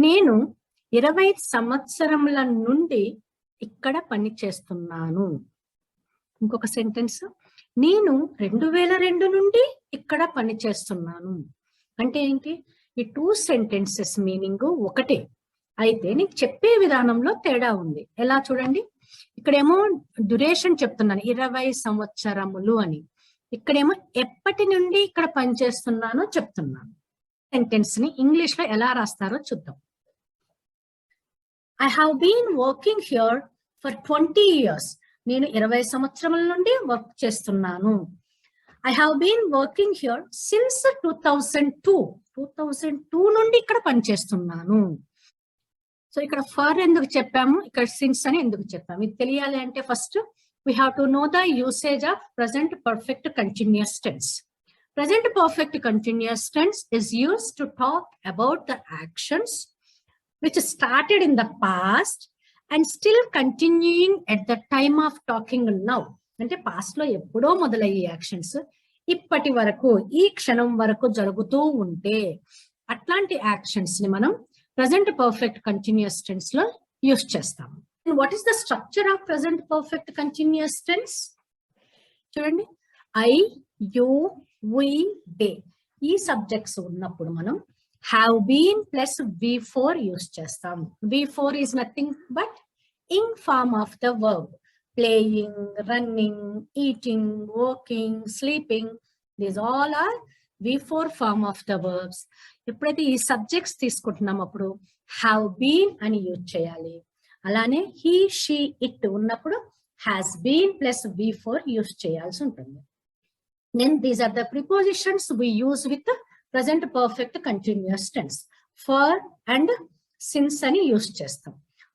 నేను 20 సంవత్సరముల నుండి ఇక్కడ పని చేస్తున్నాను. ఇంకొక సెంటెన్స్, నేను 2002 నుండి ఇక్కడ పని చేస్తున్నాను. అంటే ఏంటి? ఈ 2 సెంటెన్సెస్ మీనింగ్ ఒకటే, అయితే నీకు చెప్పే విధానంలో తేడా ఉంది. ఎలా చూడండి, ఇక్కడేమో డ్యూరేషన్ చెప్తున్నాను 20 సంవత్సరములు అని, ఇక్కడేమో ఎప్పటి నుండి ఇక్కడ పని చేస్తున్నానో చెప్తున్నాను. సెంటెన్స్ ని ఇంగ్లీష్ లో ఎలా రాస్తారో చూద్దాం. I have been working here for 20 years. నేను 20 సంవత్సరముల నుండి వర్క్ చేస్తున్నాను. I have been working here since 2002. 2002 నుండి ఇక్కడ పనిచేస్తున్నాను. సో ఇక్కడ ఫర్ ఎందుకు చెప్పాము, ఇక్కడ సిన్స్ అని ఎందుకు చెప్పాము, ఇది తెలియాలి అంటే first we have to know the usage of present perfect continuous tense. Present perfect continuous tense is used to talk about the actions which started in the past and still continuing at the time of talking now. అంటే past లో ఎప్పుడో మొదలయ్యే actions ఇప్పటి వరకు ఈ క్షణం వరకు జరుగుతూ ఉంటే అట్లాంటి యాక్షన్స్ ని మనం ప్రెసెంట్ పర్ఫెక్ట్ కంటిన్యూస్ టెన్స్ లో యూస్ చేస్తాం. What is the structure of present perfect continuous tense? చూడండి, ఐ, యు, వి, దే ఈ సబ్జెక్ట్స్ ఉన్నప్పుడు మనం have been plus V4 use chestam. V4 is nothing but ing form of the verb. Playing, running, eating, walking, sleeping. These all are V4 form of the verbs. ఎప్పుడైతే ఈ subjects తీసుకుంటున్నాం అప్పుడు have been అని use చేయాలి. అలానే he, she, it ఉన్నప్పుడు has been plus V4 use చేయాల్సి ఉంటుంది. Then these are the prepositions we use with the present perfect continuous tense. For and since అని యూజ్ చేస్తాం.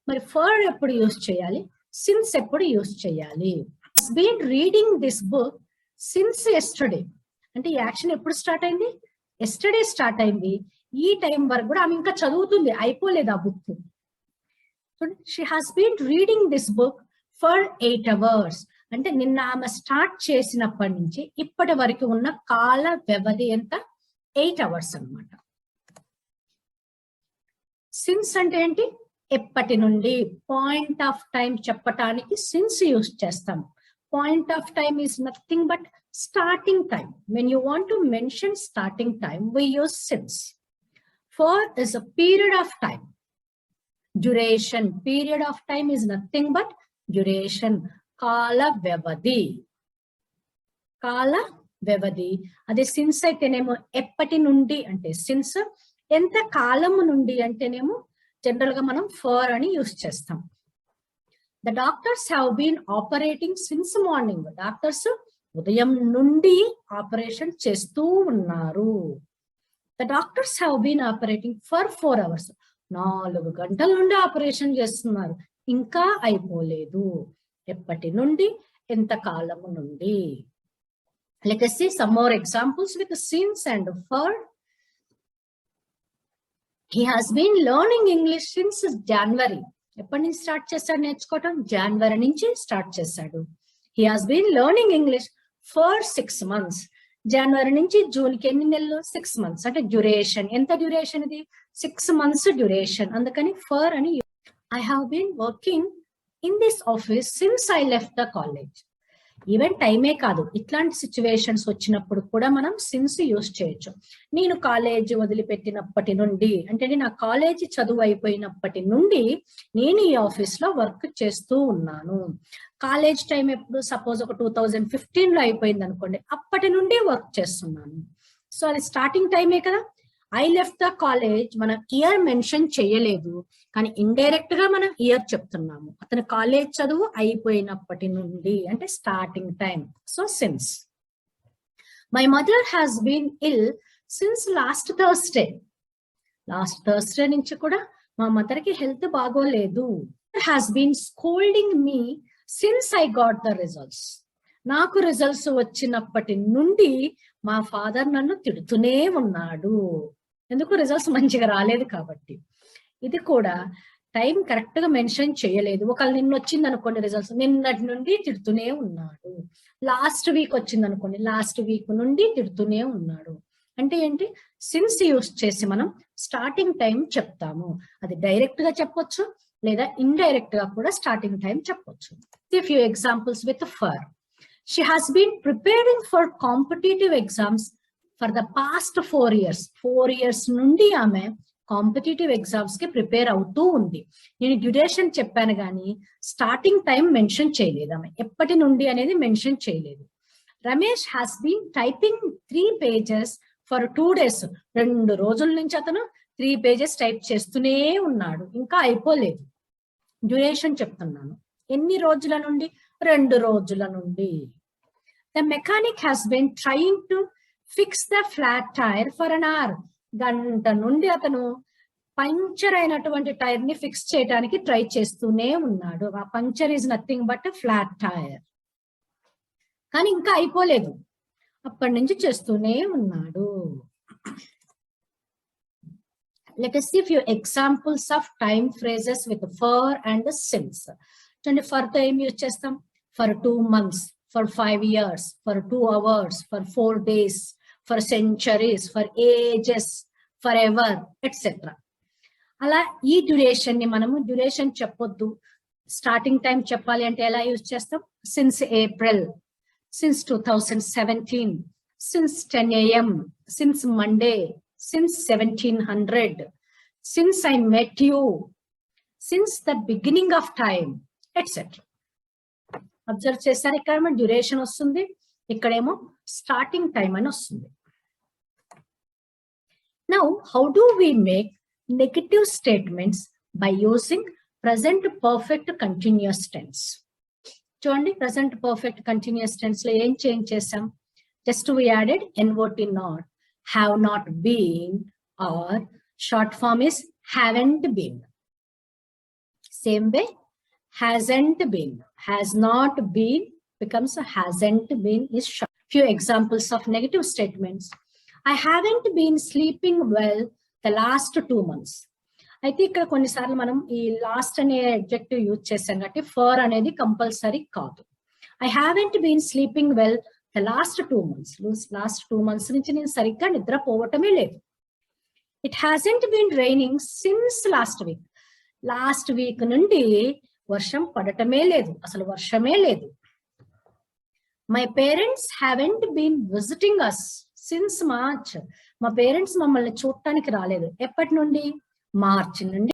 మరి ఫర్ ఎప్పుడు యూజ్ చేయాలి, సిన్స్ ఎప్పుడు యూజ్ చేయాలి? has been reading this book since yesterday. అంటే ఈ యాక్షన్ ఎప్పుడు స్టార్ట్ అయింది? ఎస్టర్డే స్టార్ట్ అయింది. ఈ టైం వరకు కూడా ఆమె ఇంకా చదువుతుంది, అయిపోలేదు ఆ book. she has been reading this book for 8 hours. అంటే నిన్న ఆమె స్టార్ట్ చేసినప్పటి నుంచి ఇప్పటి వరకు ఉన్న కాల వ్యవధి ఎంత? 8 hours అన్నమాట. సిన్స్ అంటే ఏంటి? ఎప్పటి నుండి, పాయింట్ ఆఫ్ టైం చెప్పటానికి సిన్స్ యూజ్ చేస్తాం. Point of time is nothing but starting time. When you want to mention starting time we use since. For is a period of time. Duration, period of time is nothing but duration, కాల వ్యవధి. కాల వ్యవధి. అదే since అయితేనేమో ఎప్పటి నుండి అంటే since, ఎంత కాలము నుండి అంటేనేమో జనరల్ గా మనం ఫర్ అని యూజ్ చేస్తాం. The doctors have been operating since morning. Doctors ఉదయం నుండి ఆపరేషన్ చేస్తూ ఉన్నారు. The doctors have been operating for 4 hours. 4 గంటల నుండి ఆపరేషన్ చేస్తున్నారు, ఇంకా అయిపోలేదు. ఎప్పటి నుండి, ఎంత కాలము నుండి. Let us see some more examples with since and for. He has been learning English since January. ఎప్పటి నుంచి స్టార్ట్ చేశాడు నేర్చుకోవటం? జనవరి నుంచి స్టార్ట్ చేశాడు. He has been learning English for 6 months. జనవరి నుంచి జూన్కి ఎన్ని నెలలు? 6 months. అంటే డ్యూరేషన్, ఎంత డ్యూరేషన్ ఇది? 6 months డ్యూరేషన్. అందుకని ఫర్ అని. I have been working in this office since I left the college. Even టైమే కాదు, ఇట్లాంటి సిచ్యువేషన్స్ వచ్చినప్పుడు కూడా మనం సిన్స్ యూజ్ చేయొచ్చు. నేను కాలేజ్ వదిలిపెట్టినప్పటి నుండి అంటే నా కాలేజీ చదువు అయిపోయినప్పటి నుండి నేను ఈ ఆఫీస్ లో వర్క్ చేస్తూ ఉన్నాను. కాలేజ్ టైం ఎప్పుడు? సపోజ్ ఒక 2015 లో అయిపోయింది అనుకోండి, అప్పటి నుండి వర్క్ చేస్తున్నాను. సో అది స్టార్టింగ్ టైమే కదా. ఐ లెఫ్ట్ ద కాలేజ్, మనం ఇయర్ మెన్షన్ చేయలేదు, కానీ ఇండైరెక్ట్ గా మనం ఇయర్ చెప్తున్నాము. అతను కాలేజ్ చదువు అయిపోయినప్పటి నుండి అంటే starting time. So since. My mother has been ill since last Thursday. Last Thursday నుంచి కూడా మా మదర్ కి హెల్త్ బాగోలేదు. Has been scolding me since I got the results. నాకు రిజల్ట్స్ వచ్చినప్పటి నుండి మా ఫాదర్ నన్ను తిడుతూనే ఉన్నాడు. ఎందుకు? రిజల్ట్స్ మంచిగా రాలేదు కాబట్టి. ఇది కూడా టైం కరెక్ట్ గా మెన్షన్ చేయలేదు. ఒకవేళ నిన్న వచ్చింది అనుకోండి రిజల్ట్స్, నిన్నటి నుండి తిడుతూనే ఉన్నాడు. లాస్ట్ వీక్ వచ్చింది అనుకోండి, లాస్ట్ వీక్ నుండి తిడుతూనే ఉన్నాడు. అంటే ఏంటి, సిన్స్ యూస్ చేసి మనం స్టార్టింగ్ టైం చెప్తాము. అది డైరెక్ట్ గా చెప్పొచ్చు లేదా ఇండైరెక్ట్ గా కూడా స్టార్టింగ్ టైం చెప్పొచ్చు. A few examples with for. She has been preparing for competitive exams for the past 4 years. 4 years నుండి ఆమె కాంపిటేటివ్ ఎగ్జామ్స్ కి ప్రిపేర్ అవుతూ ఉంది. నేను డ్యూరేషన్ చెప్పాను కానీ స్టార్టింగ్ టైం మెన్షన్ చేయలేదు ఆమె. ఎప్పటి నుండి అనేది మెన్షన్ చేయలేదు. Ramesh has been typing 3 pages for 2 days. 2 రోజుల నుంచి అతను 3 pages టైప్ చేస్తూనే ఉన్నాడు, ఇంకా అయిపోలేదు. డ్యూరేషన్ చెప్తున్నాను. ఎన్ని రోజుల నుండి? 2 రోజుల నుండి. The mechanic has been trying to fix the flat tire for an hour. గంట నుండి అతను పంక్చర్ అయినటువంటి టైర్ ని ఫిక్స్ చేయడానికి ట్రై చేస్తూనే ఉన్నాడు. ఆ puncture is nothing but flat tyre. కానీ ఇంకా అయిపోలేదు, అప్పటి నుంచి చేస్తూనే ఉన్నాడు. Let us see a few examples of time phrases with for and since. చూడండి, for తో ఏం యూజ్ చేస్తాం? For 2 months, for 5 years, for 2 hours, for 4 days, for centuries, for ages, forever, etc. అలా ఈ డ్యూరేషన్ ని మనము డ్యూరేషన్ చెప్పొద్దు, starting time చెప్పాలి అంటే ఎలా యూజ్ చేస్తాం? Since April, since 2017, since 10 AM, since Monday, since 1700, since I met you, since the beginning of time, etc. Observe చేశారు, ఇక్కడ డ్యూరేషన్ వస్తుంది, ఇక్కడేమో స్టార్టింగ్ టైం అని వస్తుంది. Now, how do we make negative statements by using present perfect continuous tense? చూడండి, present perfect continuous tense లో ఏం change చేసాం? Just we added not, not, have not been, or short form is haven't been. Same way, hasn't been, has not been becomes hasn't been is short. Few examples of negative statements. I haven't been sleeping well the last 2 months. అయితే ఇక్కడ కొన్నిసార్లు మనం ఈ last అనే adjective use చేసాం కాబట్టి for అనేది compulsory కాదు. I haven't been sleeping well the last 2 months. Last 2 months నుంచి నేను సరిగ్గా నిద్రపోవటమే లేదు. It hasn't been raining since last week. Last week నుండి వర్షం పడటమే లేదు, అసలు వర్షమే లేదు. My parents haven't been visiting us since March. మా పేరెంట్స్ మమ్మల్ని చూడటానికి రాలేదు. ఎప్పటి నుండి? మార్చి నుండి.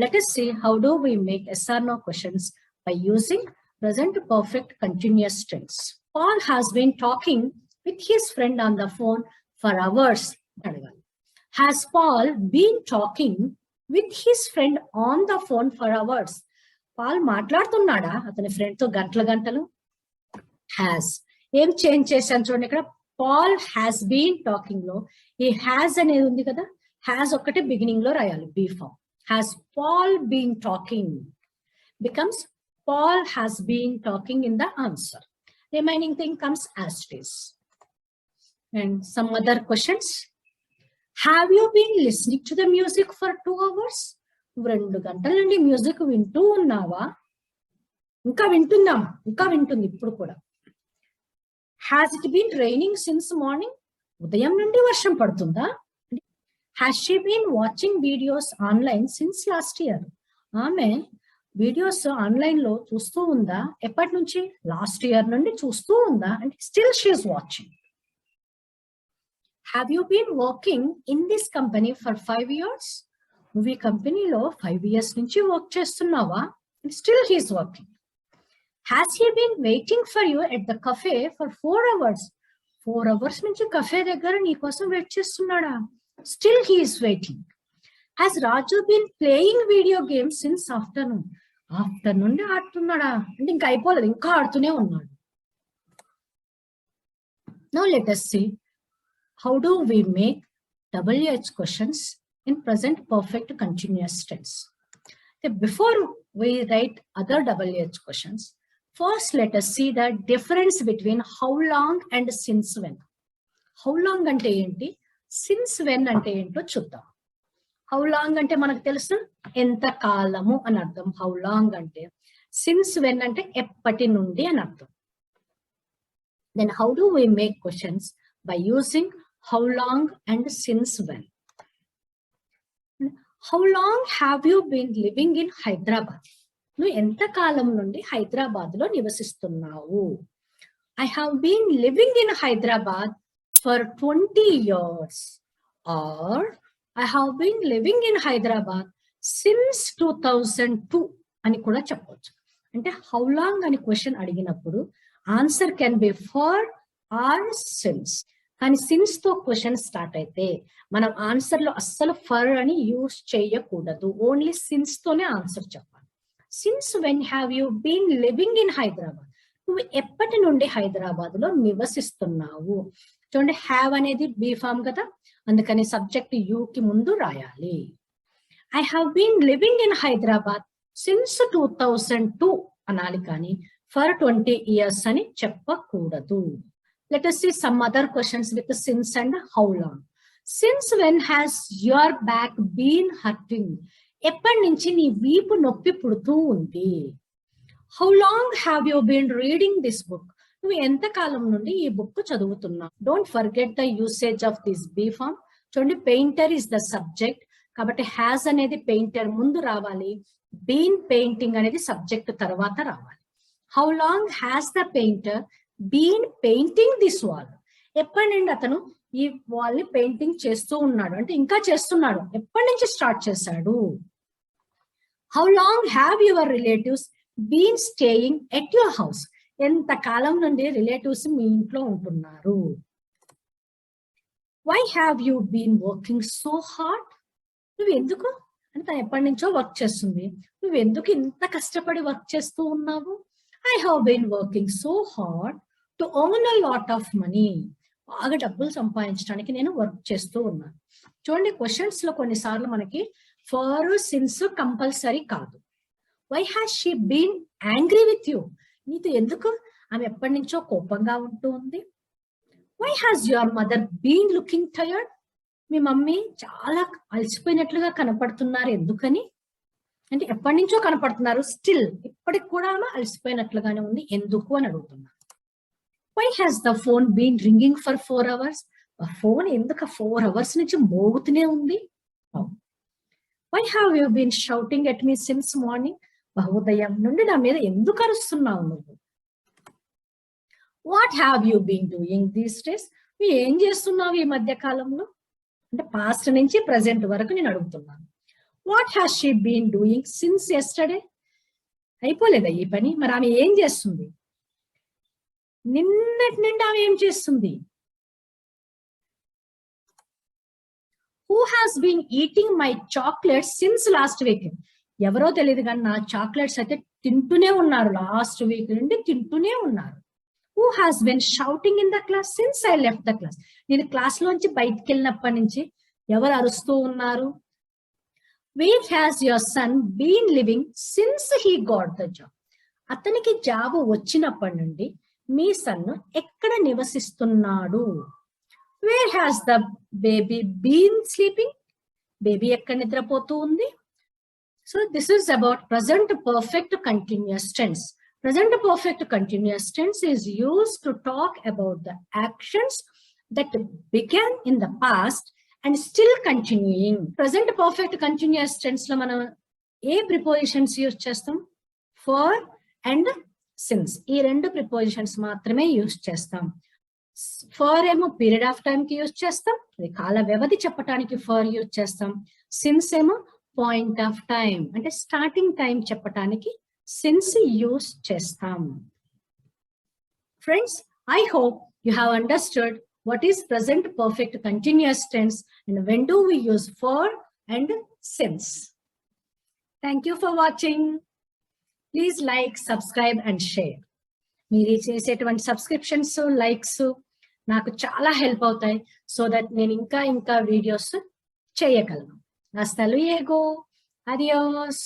Let us see how do we make yes or no questions by using present perfect continuous tense. Paul has been talking with his friend on the phone for hours. Has Paul been talking with his friend on the phone for hours? Paul మాట్లాడుతున్నాడా అతని friend తో గంటలు? Has. ఏం change చేశాను చూడండి, ఇక్కడ Paul has been talking లో ఈ has అనేది ఉంది కదా, has ఒక్కటే బిగినింగ్ లో రాయాలి, be form. Has Paul been talking becomes Paul has been talking in the answer. Remaining thing comes as it is. And some other questions. Have you been listening to the music for 2 hours? 2 గంటల నుండి music వింటూ ఉన్నావా? ఇంకా వింటున్నామా? ఇంకా వింటుంది ఇప్పుడు కూడా. Has it been raining since morning? ఉదయం నుండి వర్షం పడుతుందా? Has she been watching videos online since last year? ఆమె వీడియోస్ ఆన్లైన్ లో చూస్తూ ఉందా? ఎప్పటి నుంచి? లాస్ట్ ఇయర్ నుండి చూస్తూ ఉందా అంటే still she is watching. Have you been working in this company for 5 years? నువ్వు ఈ కంపెనీలో 5 years నుంచి వర్క్ చేస్తున్నావా? Still he is working. Has he been waiting for you at the cafe for 4 hours? 4 hours నుంచి కఫే దగ్గర నీ కోసం wait చేస్తున్నాడా? Still he is waiting. Has Raju been playing video games since afternoon? Afternoon ఆడుతున్నాడా అంటే ఇంకా అయిపోలేదు, ఇంకా ఆడుతూనే ఉన్నాడు. Now let us see how do we make WH questions in present perfect continuous tense. Before we write other WH questions, first let us see the difference between how long and since when. How long అంటే ఏంటి, since when అంటే ఏంటో చూద్దాం. How long అంటే మనకు తెలుసు ఎంత కాలము అని అర్థం. హౌ లాంగ్ అంటే, సిన్స్ వెన్ అంటే ఎప్పటి నుండి అని అర్థం. Then how do we make questions by using how long and since when. How long have you been living in Hyderabad? నువ్వు ఎంత కాలం నుండి హైదరాబాద్లో నివసిస్తున్నావు? I have been living in Hyderabad for 20 years. Or I have been living in Hyderabad since 2002 అని కూడా చెప్పవచ్చు. అంటే how long అని question అడిగినప్పుడు answer can be for or since. కానీ సిన్స్ తో క్వశ్చన్ స్టార్ట్ అయితే మనం ఆన్సర్ లో అస్సలు ఫర్ అని యూస్ చేయకూడదు, ఓన్లీ సిన్స్ తోనే ఆన్సర్ చెప్పాలి. Since when have you been living in Hyderabad? నువ్వు ఎప్పటి నుండి హైదరాబాద్ లో నివసిస్తున్నావు? చూడండి, హ్యావ్ అనేది బీ ఫామ్ కదా, అందుకని సబ్జెక్ట్ యూ కి ముందు రాయాలి. I have been living in Hyderabad since 2002 అనాలి, కానీ ఫర్ 20 years అని చెప్పకూడదు. Let us see some other questions with the since and how long. Since when has your back been hurting? ఎప్పటి నుంచి నీ వీపు నొప్పి పుడుతూ ఉంది? How long have you been reading this book? నువ్వు ఎంత కాలం నుండి ఈ బుక్ చదువుతున్నావు? Don't forget the usage of this be form. చూడండి, పెయింటర్ is the subject, కాబట్టి has అనేది పెయింటర్ ముందు రావాలి, బీన్ పెయింటింగ్ అనేది సబ్జెక్ట్ తర్వాత రావాలి. How long has the painter been painting this wall? ఎప్పటి నుండి అతను ఈ వాల్ ని పెయింటింగ్ చేస్తూ ఉన్నాడు? అంటే ఇంకా చేస్తున్నాడు. ఎప్పటి నుంచి స్టార్ట్ చేశాడు? How long have your relatives been staying at your house? ఎంత కాలం నుండి రిలేటివ్స్ మీ ఇంట్లో ఉంటున్నారు? Why have you been working so hard? నువ్వు ఎందుకు అంటే తను ఎప్పటి నుంచో వర్క్ చేస్తుంది, నువ్వు ఎందుకు ఇంత కష్టపడి వర్క్ చేస్తూ ఉన్నావు? I have been working so hard to earn a lot of money. బాగా డబ్బులు సంపాదించడానికి నేను వర్క్ చేస్తూ ఉన్నాను. చూడండి, క్వశ్చన్స్ లో కొన్నిసార్లు మనకి ఫర్ సిన్స్ కంపల్సరీ కాదు. Why has she been angry with you? నీతో ఎందుకు ఆమె ఎప్పటి నుంచో కోపంగా ఉంటూ ఉంది? Why has your mother been looking tired? మీ మమ్మీ చాలా అలసిపోయినట్లుగా కనపడుతున్నారు, ఎందుకని? అంటే ఎప్పటి నుంచో కనపడుతున్నారు, స్టిల్ ఇప్పటికి కూడా అలసిపోయినట్లుగానే ఉంది, ఎందుకు అని అడుగుతున్నారు. Why has the phone been ringing for 4 hours? Phone ఎందుకు 4 hours నుంచి మోగుతూనే ఉంది? Why have you been shouting at me since morning? ఉదయం నుండి నా మీద ఎందుకు అరుస్తున్నావు నువ్వు? What have you been doing these days? నువ్వు ఏం చేస్తున్నావు ఈ మధ్య కాలంలో? అంటే పాస్ట్ నుంచి ప్రెసెంట్ వరకు నేను అడుగుతున్నాను. What has she been doing since yesterday? అయిపోలేదా ఈ పని? మరి ఆమె ఏం చేస్తుంది? నిన్నటి నుండి ఆమె ఏం చేస్తుంది? Who has been eating my chocolates since last week? ఎవరో తెలియదు కానీ నా చాక్లెట్స్ అయితే తింటూనే ఉన్నారు, లాస్ట్ వీక్ నుండి తింటూనే ఉన్నారు. Who has been shouting in the class since I left the class? నేను క్లాస్ లోంచి బయటికి వెళ్ళినప్పటి నుంచి ఎవరు అరుస్తూ ఉన్నారు? Where has your son been living since he got the job? అతనికి జాబ్ వచ్చినప్పటి నుండి మీ సన్ను ఎక్కడ నివసిస్తున్నాడు? Where has the baby been sleeping? Baby ఎక్కడ నిద్రపోతూ ఉంది? So this is about present perfect continuous tense. Present perfect continuous tense is used to talk about the actions that began in the past and still continuing. Present perfect continuous tense లో మనం ఏ prepositions use చేస్తాం? For and since. ఈ రెండు prepositions మాత్రమే use చేస్తాం. For ఏమో period of time కి use చేస్తాం, అది కాల వ్యవధి చెప్పడానికి ఫర్ యూజ్ చేస్తాం. సిన్స్ ఏమో పాయింట్ ఆఫ్ టైం అంటే స్టార్టింగ్ టైం చెప్పడానికి సిన్స్ యూజ్ చేస్తాం. Friends, I hope you have understood what is present perfect continuous tense and when do we use for and since. Thank you for watching. Please like, subscribe and share. మీరు చేసేటువంటి subscriptions, likes నాకు చాలా help అవుతాయి, so that నేను ఇంకా videos చేయగలను. Hasta luego. Adiós.